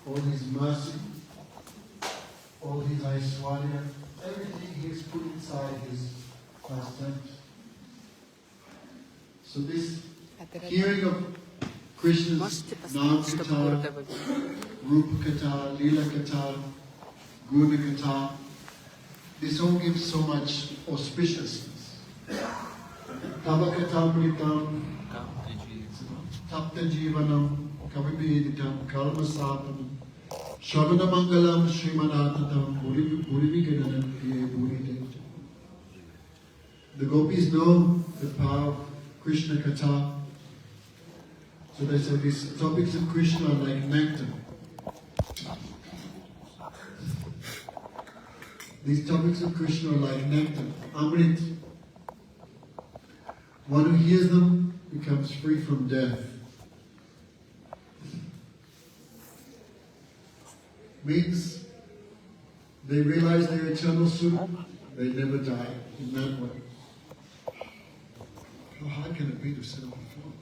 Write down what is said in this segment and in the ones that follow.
all His mercy, all His Aishwarya, everything He has put inside His tent. So this hearing of Krishna's Nam Katha, Rupa Katha, Leela Katha, Guna Katha, this all gives so much auspiciousness. Tava Katha Mritam, Tapta Jivanam, Kavibeditam, Kalma Sapanam, Shavana Mangalam, Srimanatatam, Purivigadanam, Piye Puridetam. The gopis know the power of Krishna Katha. So they say these topics of Krishna are like nectar. These topics of Krishna are like nectar, Amrit. One who hears them becomes free from death. Means they realize their eternal suit, they never die in that way. How hard can it be to set up a phone?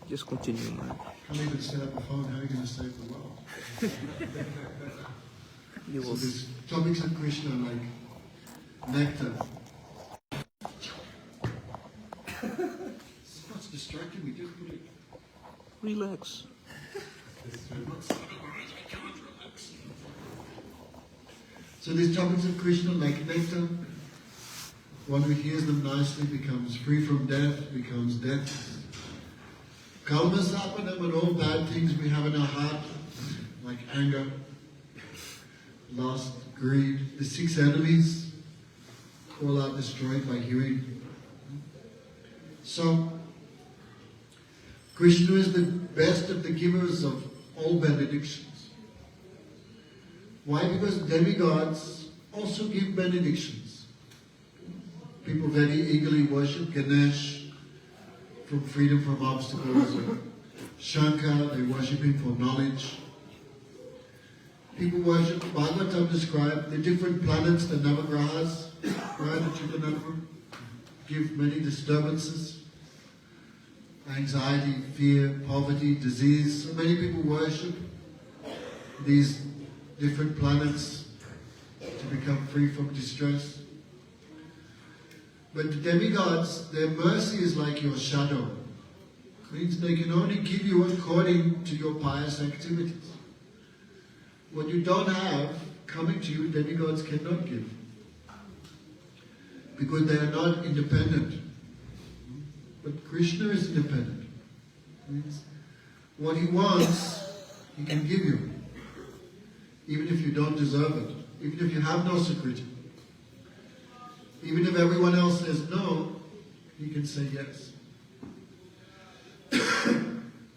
Just continue, man. Can't even set up a phone, how are you going to save the world? So these topics of Krishna are like nectar. It's not distracting me, just put it. Relax. So these topics of Krishna like nectar. One who hears them nicely becomes free from death, becomes deathless. Kalma Sapanam and all bad things we have in our heart, like anger, lust, greed, the 6 enemies, all are destroyed by hearing. So, Krishna is the best of the givers of all benedictions. Why? Because demigods also give benedictions. People very eagerly worship Ganesh from freedom from obstacles. Shankar, they worship him for knowledge. People worship, Bhagavatam described the different planets, the Navagrahas, right, that you can give many disturbances, anxiety, fear, poverty, disease. So many people worship these different planets to become free from distress. But the demigods, their mercy is like your shadow. It means they can only give you according to your pious activities. What you don't have coming to you, demigods cannot give. Because they are not independent. But Krishna is independent. It means what He wants, He can give you. Even if you don't deserve it. Even if you have no Sukriti. Even if everyone else says no, He can say yes.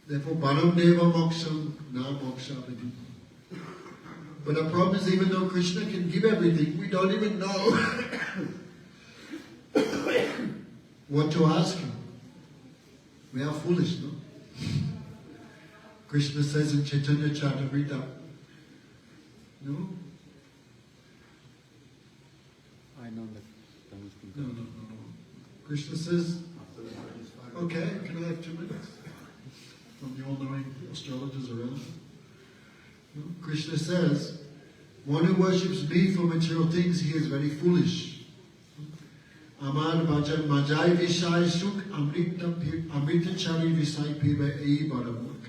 Therefore, Param Deva Moksham, Na Moksha Vidhi. But the problem is, even though Krishna can give everything, we don't even know what to ask Him. We are foolish, no? Krishna says in Chaitanya Charitamrita, no? I know that. No. Krishna says, okay, can I have 2 minutes? From the all-knowing astrologers around. No? Krishna says, one who worships me for material things, he is very foolish. Amar bhajan majai vishay suk amrita chari visay piba ei baramuk.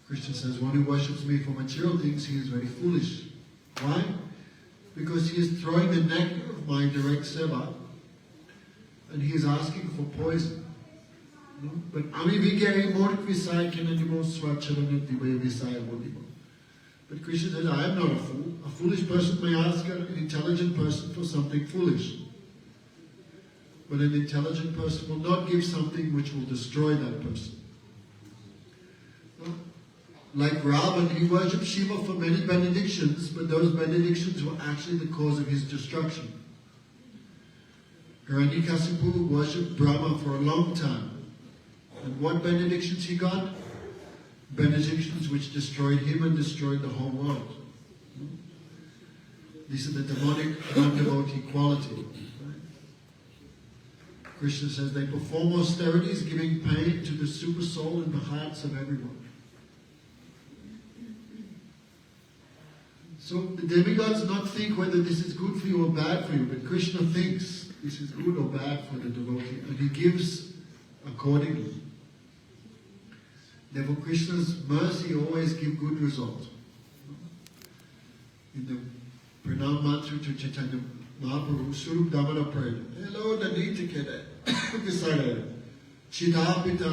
Krishna says, one who worships me for material things, he is very foolish. Why? Because he is throwing the nectar of my direct seva and he is asking for poison. No? But ami vigay morik visay kinanimo swacharana dive visay vodimo. But Krishna says, I am not a fool. A foolish person may ask an intelligent person for something foolish. But an intelligent person will not give something which will destroy that person. No? Like Ravan, he worshipped Shiva for many benedictions, but those benedictions were actually the cause of his destruction. Hiranyakasipu worshipped Brahma for a long time. And what benedictions he got? Benedictions which destroyed him and destroyed the whole world. These are the demonic non-devotee quality. Krishna says they perform austerities, giving pain to the super soul in the hearts of everyone. So the demigods not think whether this is good for you or bad for you, but Krishna thinks this is good or bad for the devotee, and he gives accordingly. Therefore Krishna's mercy always gives good result. In the Pranam Mantra to Chaitanya Mahaprabhu, Surup Damana prayed, Hello Nanita Kede, Visare, Chidapita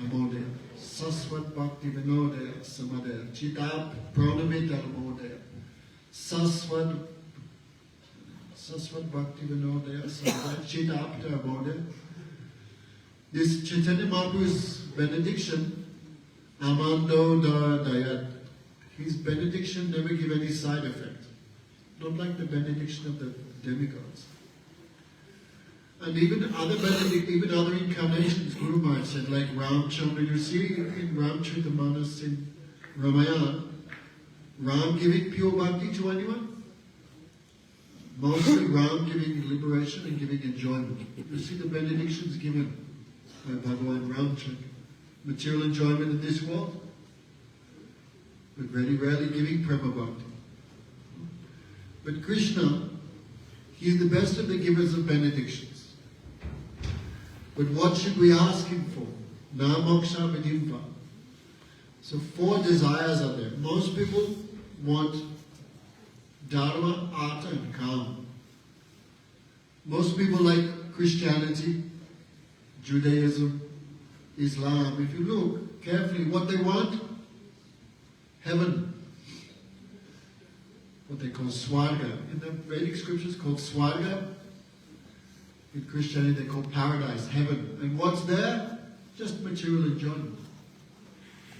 Amode, Saswat Bhakti Vinode Samade, Chidap Pranamita Amode, Saswat Bhakti Vinode Samade, Chidapita Amode. This Chaitanya Mahaprabhu's benediction, Amando Dayat, his benediction never give any side effect. Not like the benediction of the demigods. And even other incarnations, Guru Maharaj said, like Ramchandra, you see in Ramcharitamanas in Ramayana, Ram giving pure bhakti to anyone? Mostly Ram giving liberation and giving enjoyment. You see the benedictions given by Bhagavan Ramchandra. Material enjoyment in this world, but very rarely giving prema bhakti. But Krishna, he is the best of the givers of benedictions. But what should we ask him for? Na moksha vidimva. So 4 desires are there. Most people want dharma, artha and kama. Most people like Christianity, Judaism, Islam. If you look carefully, what they want? Heaven. What they call swarga. In the Vedic scriptures called swarga. In Christianity they call paradise, heaven. And what's there? Just material enjoyment.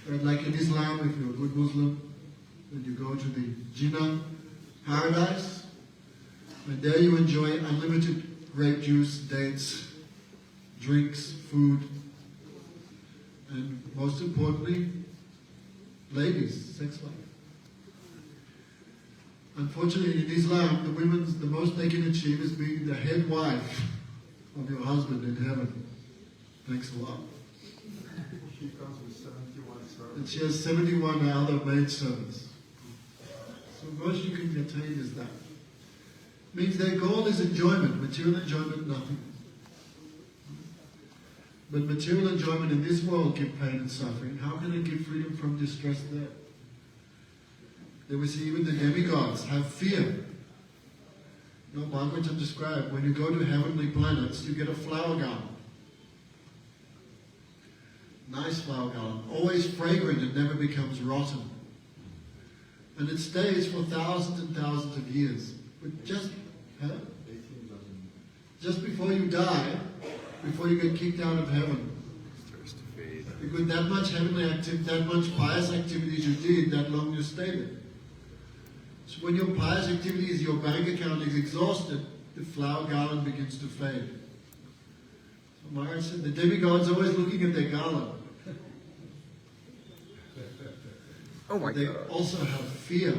But like in Islam, if you're a good Muslim, then you go to the Jinnah paradise, and there you enjoy unlimited grape juice, dates, drinks, food, and most importantly, ladies, sex life. Unfortunately, in Islam, the most they can achieve is being the head wife of your husband in heaven. Thanks a lot. She comes with 71 servants. And she has 71 other maid servants. So most you can attain is that. Means their goal is enjoyment, material enjoyment, nothing. But material enjoyment in this world give pain and suffering. How can it give freedom from distress there? There we see even the demigods have fear. You know, Bhagavatam described, when you go to heavenly planets, you get a flower garland. Nice flower garland, always fragrant, it never becomes rotten. And it stays for thousands and thousands of years. But just before you die, before you get kicked out of heaven, because that much heavenly activity, that much pious activities you did, that long you stay there. So when your pious activities, your bank account is exhausted, the flower garland begins to fade. So Maharaj said, the demigods are always looking at their garland. Oh my they God. also have fear.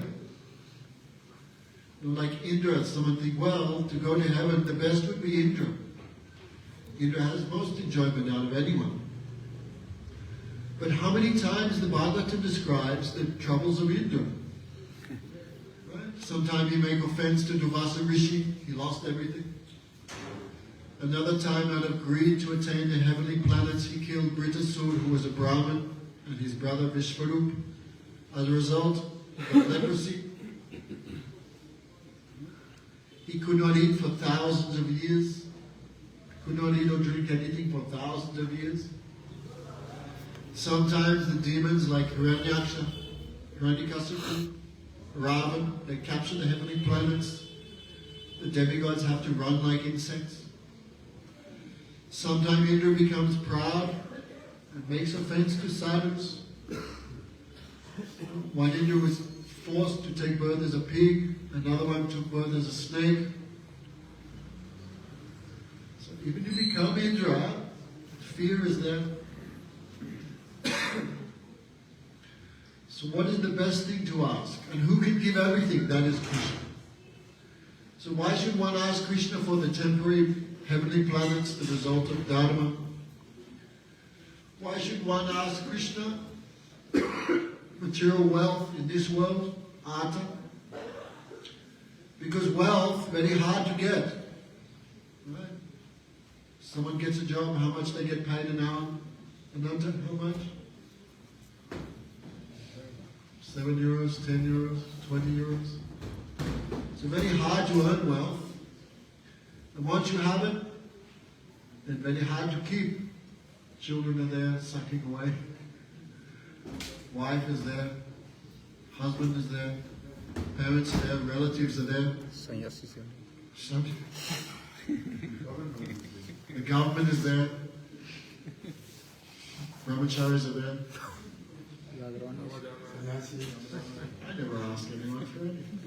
You know, like Indra, someone think, well, to go to heaven, the best would be Indra. Indra has most enjoyment out of anyone. But how many times the Bhagavatam describes the troubles of Indra? Right? Sometimes he made offense to Durvasa Rishi, he lost everything. Another time, out of greed to attain the heavenly planets, he killed Britasur, who was a Brahmin, and his brother Vishvarup. As a result of leprosy, he could not eat for thousands of years, could not eat or drink anything for thousands of years. Sometimes the demons like Hiranyaksha, Hiranyakasipu, Ravan, they capture the heavenly planets. The demigods have to run like insects. Sometimes Indra becomes proud and makes offense to sadhus. One Indra was forced to take birth as a pig, another one took birth as a snake. So even if you become Indra, fear is there. So what is the best thing to ask? And who can give everything? That is Krishna. So why should one ask Krishna for the temporary heavenly planets, the result of dharma? Why should one ask Krishna material wealth in this world, artha? Because wealth, very hard to get. Right? Someone gets a job, how much they get paid an hour? Ananta, how much? 7 euros, 10 euros, 20 euros. It's very hard to earn wealth. And once you have it, then very hard to keep. Children are there sucking away. Wife is there. Husband is there. Parents are there. Relatives are there. Some- The government is there. Brahmacharis are there. I never ask anyone for anything.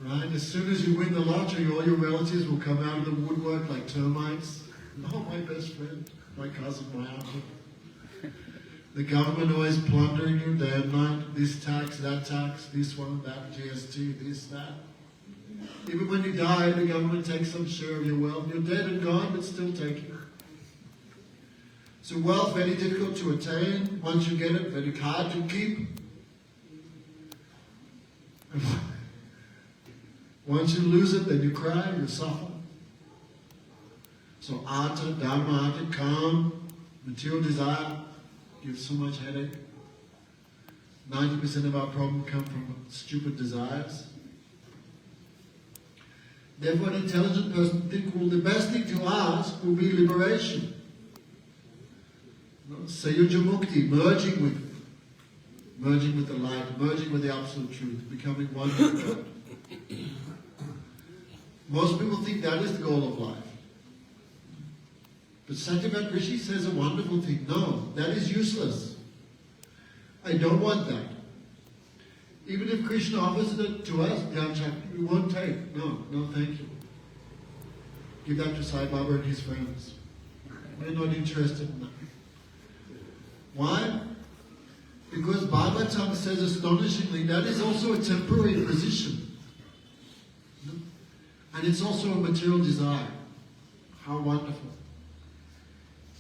Right? As soon as you win the lottery, all your relatives will come out of the woodwork like termites. Oh, my best friend, my cousin, my uncle. The government always plundering you day and night. This tax, this one, that, GST, this, that. Even when you die, the government takes some share of your wealth. You're dead and gone, but still taking. So wealth, very difficult to attain. Once you get it, very hard to keep. And once you lose it, then you cry, you suffer. So artha, dharma, artha, calm, material desire gives so much headache. 90% of our problems come from stupid desires. Therefore, an intelligent person thinks, well, the best thing to ask will be liberation. Sayuja Mukti, merging with the light, merging with the absolute truth, becoming one with God. Most people think that is the goal of life. But Satyavat Rishi says a wonderful thing. No, that is useless. I don't want that. Even if Krishna offers it to us, we won't take. No, thank you. Give that to Sai Baba and his friends. We're not interested in that. Why? Because Bhagavatam says astonishingly that is also a temporary position. And it's also a material desire. How wonderful.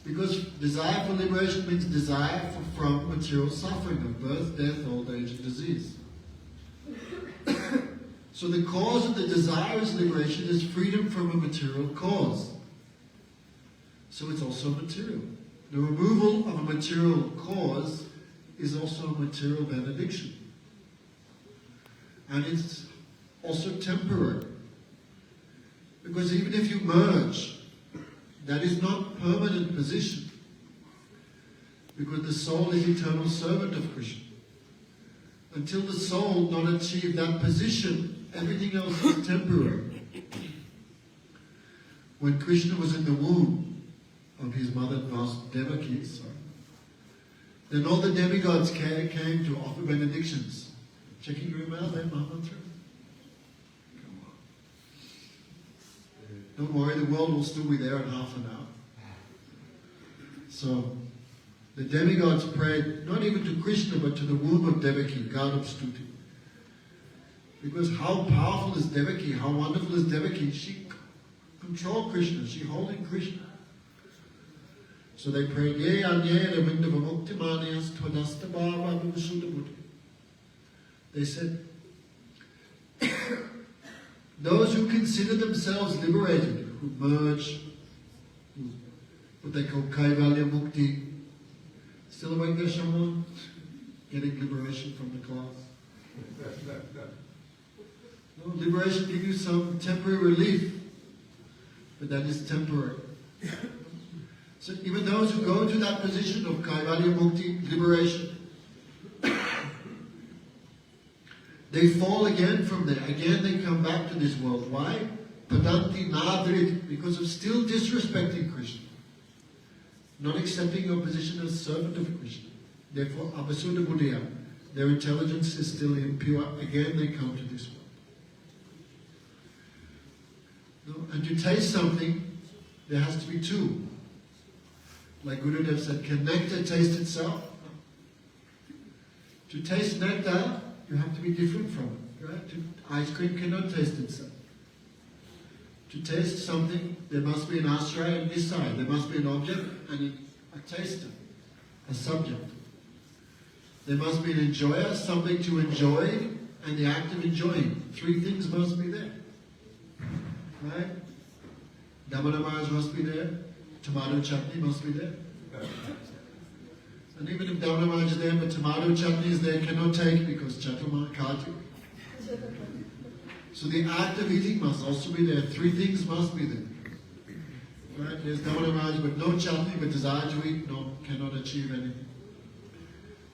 Because desire for liberation means desire from material suffering of birth, death, old age, and disease. So the cause of the desire is liberation is freedom from a material cause. So it's also material. The removal of a material cause is also a material benediction. And it's also temporary. Because even if you merge, that is not permanent position. Because the soul is eternal servant of Krishna. Until the soul not achieve that position, everything else is temporary. When Krishna was in the womb of his mother Devaki, then all the demigods came to offer benedictions. Checking your email there, Mahamantra? Come on. Don't worry, the world will still be there in half an hour. So, the demigods prayed not even to Krishna but to the womb of Devaki, God of Stuti. Because how powerful is Devaki, how wonderful is Devaki. She controlled Krishna, she holding Krishna. So they prayed, Ye anye ravindava muktimaniyas twadasta bhava vivasuddha. They said, those who consider themselves liberated, who merge, what they call kaivalya mukti, still awake there, someone? Getting liberation from the class? No, liberation gives you some temporary relief, but that is temporary. So even those who go to that position of kaivalya mukti, liberation, they fall again from there. Again they come back to this world. Why? Padanti nadrit, because of still disrespecting Krishna. Not accepting your position as servant of Krishna. Therefore, abhasuddha buddhiya, their intelligence is still impure. Again they come to this world. No? And to taste something, there has to be two. Like Gurudev said, can nectar taste itself? To taste nectar, you have to be different from it. Right? Ice cream cannot taste itself. To taste something, there must be an ashraya and nisaya. There must be an object and a taster, a subject. There must be an enjoyer, something to enjoy, and the act of enjoying. Three things must be there. Right? Damanamaj must be there. Tomato chutney must be there. And even if Damanamaj is there, but tomato chutney is there, cannot take because Chaturma Kartik. So the act of eating must also be there. Three things must be there. Right? There's Damanamaj, but no chutney, but desire to eat, no, cannot achieve anything.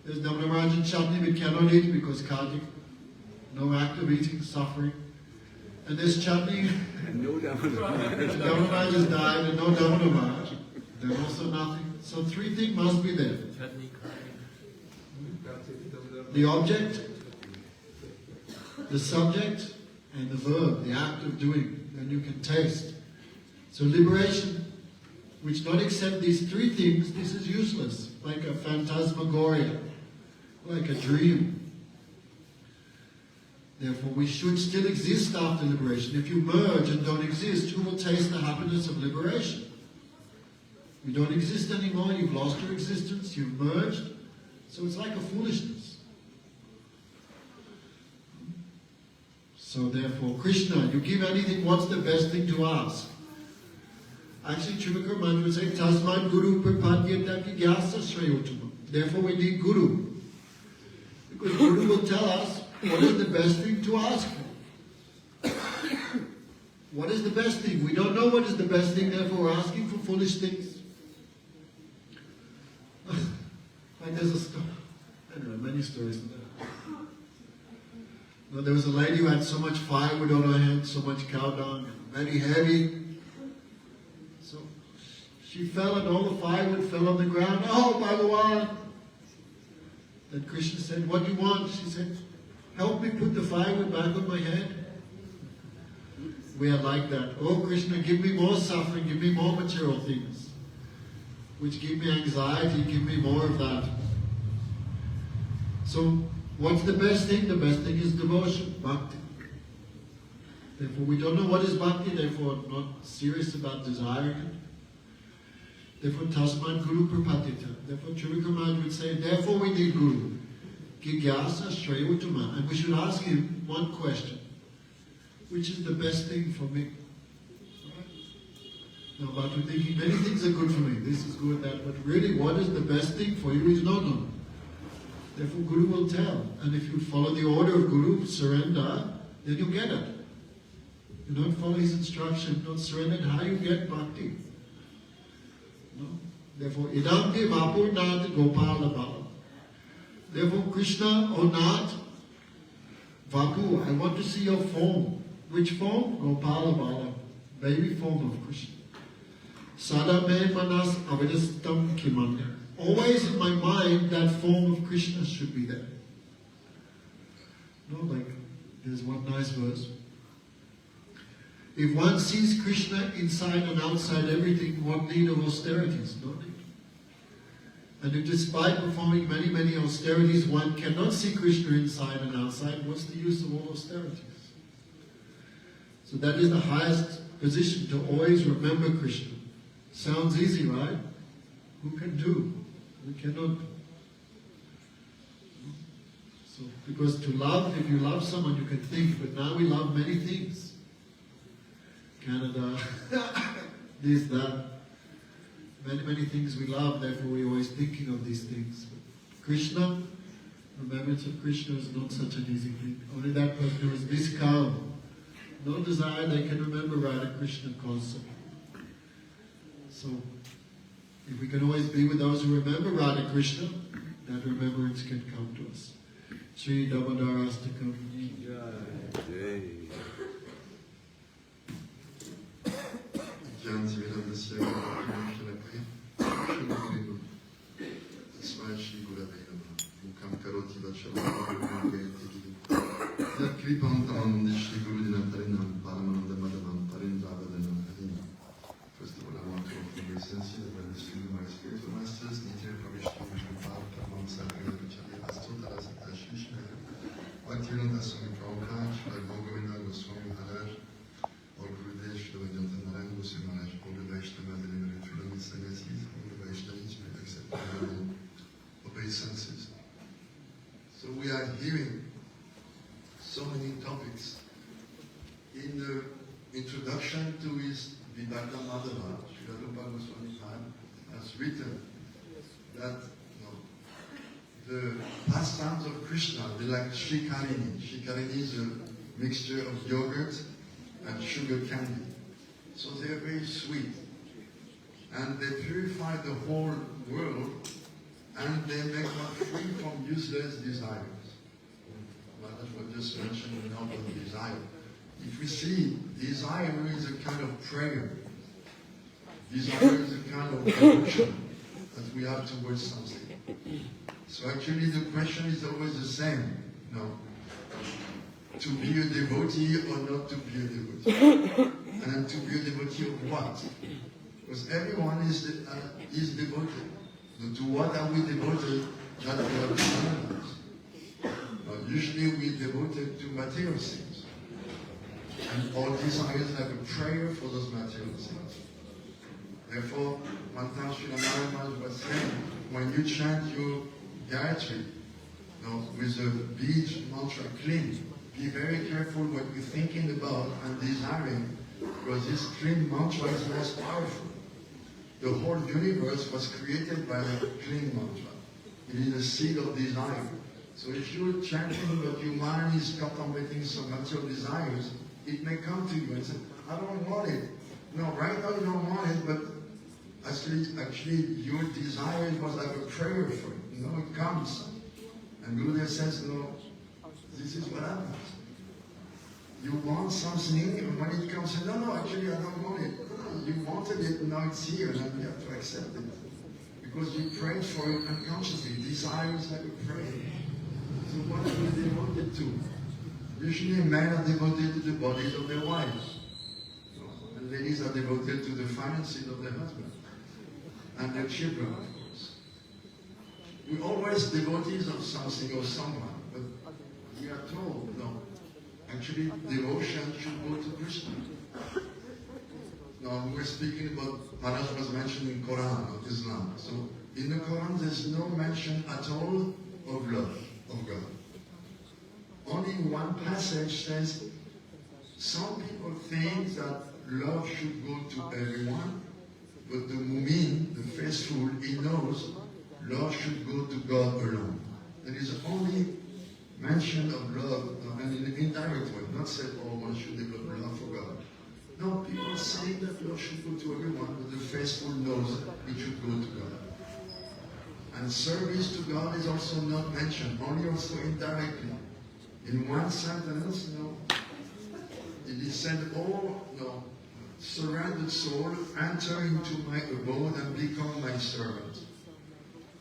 There's Damanamaj and chutney, but cannot eat because Kartik, no act of eating, suffering. And there's chutney, No Damanamaj has died, and no Damanamaj, there's also nothing. So three things must be there. The object, the subject, and the verb, the act of doing, then you can taste. So liberation, which don't accept these three things, this is useless, like a phantasmagoria, like a dream. Therefore, we should still exist after liberation. If you merge and don't exist, who will taste the happiness of liberation? You don't exist anymore, you've lost your existence, you've merged, so it's like a foolishness. So therefore, Krishna, you give anything, what's the best thing to ask? Actually, Chivakar Mantra would say, Tasmad Guru Prapadyata ki gyasa shrayotama. Therefore we need Guru. Because Guru will tell us what is the best thing to ask for. What is the best thing? We don't know what is the best thing, therefore we're asking for foolish things. Like there's a story, I don't know, many stories of that. Well, there was a lady who had so much firewood on her head, so much cow dung, very heavy. So she fell and all the firewood fell on the ground. Oh, Bhagawan! Then Krishna said, what do you want? She said, help me put the firewood back on my head. We are like that. Oh Krishna, give me more suffering, give me more material things, which give me anxiety, give me more of that. So, what's the best thing? The best thing is devotion, bhakti. Therefore, we don't know what is bhakti, therefore not serious about desiring it. Therefore, tasmad guru prapatita. Therefore, Chivakar would say, therefore we need Guru. Gigyasa shrayutama. And we should ask him one question. Which is the best thing for me? Now, but we're thinking many things are good for me. This is good, that. But really, what is the best thing for you is not known. Therefore, Guru will tell. And if you follow the order of Guru, surrender, then you get it. You don't follow his instruction, don't surrender, how you get bhakti? No? Therefore, idam ki vapur nath gopala bala. Therefore, Krishna, O Nath, Vapu, I want to see your form. Which form? Gopala bala, baby form of Krishna. Sada me manas avidastam kimanya. Always in my mind, that form of Krishna should be there. No, like, there's one nice verse. If one sees Krishna inside and outside everything, what need of austerities? No need. And if despite performing many, many austerities, one cannot see Krishna inside and outside, what's the use of all austerities? So that is the highest position, to always remember Krishna. Sounds easy, right? Who can do? We cannot. So, because to love, if you love someone, you can think, but now we love many things. Canada, this, that. Many, many things we love, therefore we're always thinking of these things. But Krishna, remembrance of Krishna is not such an easy thing. Only that person who is this calm, no desire, they can remember Radha Krishna constantly. So, if we can always be with those who remember Radha Krishna, that remembrance can come to us. Sri Damodara Astakam. Chianti Vedanta Siega, Shalakai, Svachi Guravena, Mukam Karoti Vachalam, Yat Kripantam, Dishi Gurudina Tarinam, Paramananda Madhavam, Parindravadana, First of all, I want to offer my sincere gratitude to my spiritual masters, Nitya Pravishnu Vishnupada, Kavam Sarkana Vichari, Astotara Satashish, Bhaktivedanta Swami Prabhupada, Shri Bhogavinda Goswami Maharaj, all Gurudev, Shri Vaidyanatha Narayan Goswami Maharaj, all the Vaishnava delivered freedom and sannyasis, all the Vaishnavis may accept and obey senses. So we are hearing so many topics. In the introduction to his Vibhakta Madhava, Srila Rupa Goswami has written that the pastimes of Krishna, they're like Shikarini. Shikarini is a mixture of yogurt and sugar candy. So they're very sweet. And they purify the whole world, and they make one free from useless desires. Well, that's what just mentioned, the noble desire. If we see, desire is a kind of prayer. Desire is a kind of devotion that we have towards something. So actually the question is always the same. No. To be a devotee or not to be a devotee? And to be a devotee of what? Because everyone is devoted. So to what are we devoted? That we have to analyze. Usually we devoted to material things. And our desire is like a prayer for those material things. Therefore, one time Srila Maharaj was saying, when you chant your Gayatri, with the bead mantra clean, be very careful what you're thinking about and desiring, because this clean mantra is most powerful. The whole universe was created by the clean mantra. It is a seed of desire. So if you're chanting but your mind is contemplating some material desires, it may come to you and say, I don't want it. No, right now you don't want it, but actually your desire was like a prayer for it. It comes. And Gurudev says, no, this is what happens. You want something, and when it comes, say, no, actually I don't want it. You wanted it, now it's here, and you have to accept it. Because you prayed for it unconsciously. Desire is like a prayer. So what are we devoted to? Usually men are devoted to the bodies of their wives. And ladies are devoted to the finances of their husband. And their children, of course. We're always devotees of something or someone, but we are told, no. Actually, devotion should go to Krishna. Now, we're speaking about, Maharaj was mentioning Quran of Islam. So, in the Quran, there's no mention at all of love of God. Only one passage says, some people think that love should go to everyone, but the mu'min, the faithful, he knows love should go to God alone. There is only mention of love, and in an indirect way, not said, oh, one should develop love for God. No, people say that love should go to everyone, but the faithful knows it should go to God. And service to God is also not mentioned, only also indirectly. In one sentence, it is said, surrendered soul, enter into my abode and become my servant.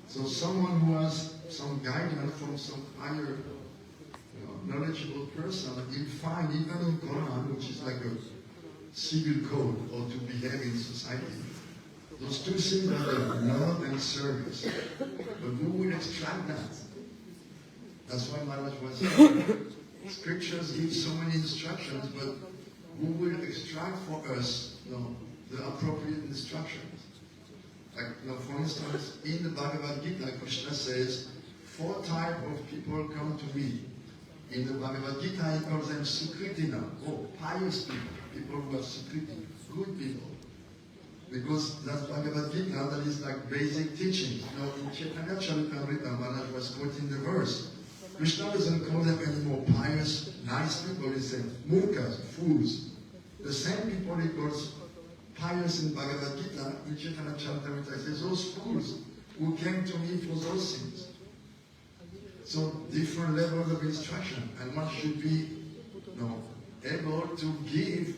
So someone who has some guidance from some higher knowledgeable person, he'll find even in Quran, which is like a civil code or to behave in society, those two things are like love and service. But who will extract that? That's why Maharaj was saying, scriptures give so many instructions, but who will extract for us the appropriate instructions? Like, for instance, in the Bhagavad Gita, Krishna says, 4 types of people come to me. In the Bhagavad Gita, he calls them Sukritina, pious people, people who are Sukriti, good people. Because that's Bhagavad Gita, that is like basic teaching. In Chaitanya Charitamrita, Maharaj was quoting the verse. Krishna doesn't call them anymore pious, nice people, he said murkas, fools. The same people he calls pious in Bhagavad Gita, in Chaitanya Charitamrita, he says those fools who came to me for those things. So different levels of instruction, and one should be able to give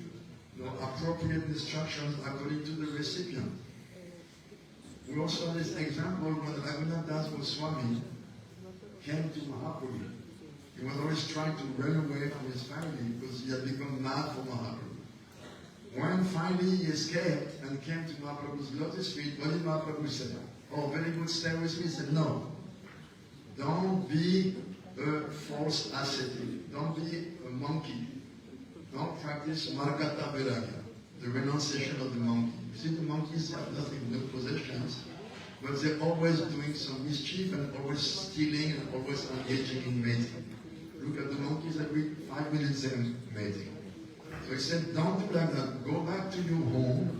appropriate instructions according to the recipient. We also have this example when Raghunath Das Goswami came to Mahaprabhu. He was always trying to run away from his family because he had become mad for Mahaprabhu. When finally he escaped and came to Mahaprabhu's lotus feet, what did Mahaprabhu say? Oh, very good, stay with me. He said, no. Don't be a false ascetic. Don't be a monkey. Don't practice Margata Vairagya, the renunciation of the monkey. You see, the monkeys have nothing, no possessions, but they're always doing some mischief and always stealing and always engaging in mating. Look at the monkeys that wait 5 minutes and mating. So he said, don't do like that. Go back to your home.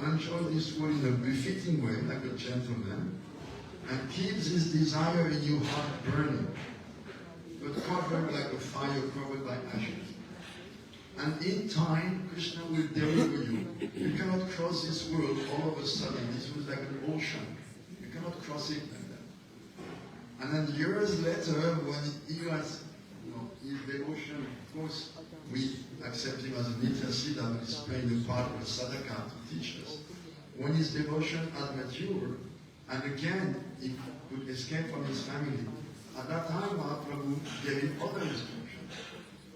Enjoy this world in a befitting way, like a gentleman, and keep this desire in your heart burning, but covered like a fire covered by ashes. And in time, Krishna will deliver you. You cannot cross this world all of a sudden. This was like an ocean. You cannot cross it like that. And then years later, when he has his devotion, of course, we accept him as a Nitya Siddha, but he's playing the part of a sadhaka to teach us. When his devotion had matured, and again he could escape from his family, at that time Mahaprabhu gave him other instructions,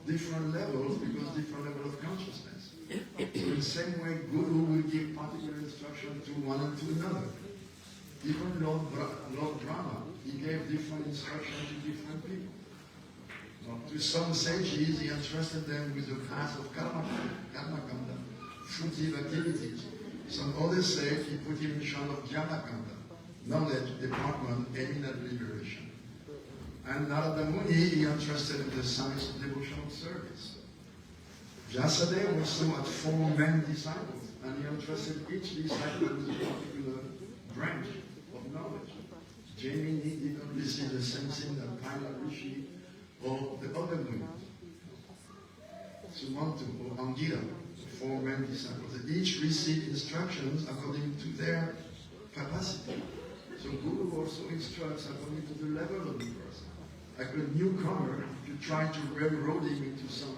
different levels, because different level of consciousness. So in the same way, Guru will give particular instruction to one and to another. Even Lord Brahma, he gave different instructions to different people. To some sages, he entrusted them with the path of karma kanda, fruitive activities. Some others say he put him in charge of jnana kanda, knowledge, department, aiming at liberation. And Narada Muni, he entrusted with the science of devotional service. Vyasadeva also had 4 men disciples, and he entrusted each disciple with a particular branch of knowledge. Jaimini did not receive the same thing that Paila Rishi or the other women, Sumantu or Angira, 4 men disciples. Each received instructions according to their capacity. So Guru also instructs according to the level of the person. Like a newcomer, if you try to railroad him into some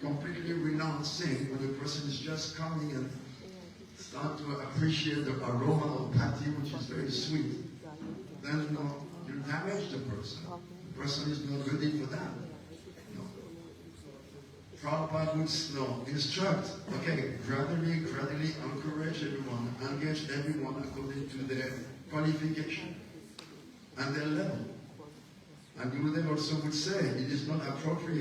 completely renounced thing, when the person is just coming and start to appreciate the aroma of bhakti, which is very sweet, then you damage the person. The person is not ready for that. Prabhupada would instruct, okay, gradually encourage everyone, engage everyone according to their qualification and their level. And Gurudev also would say, it is not appropriate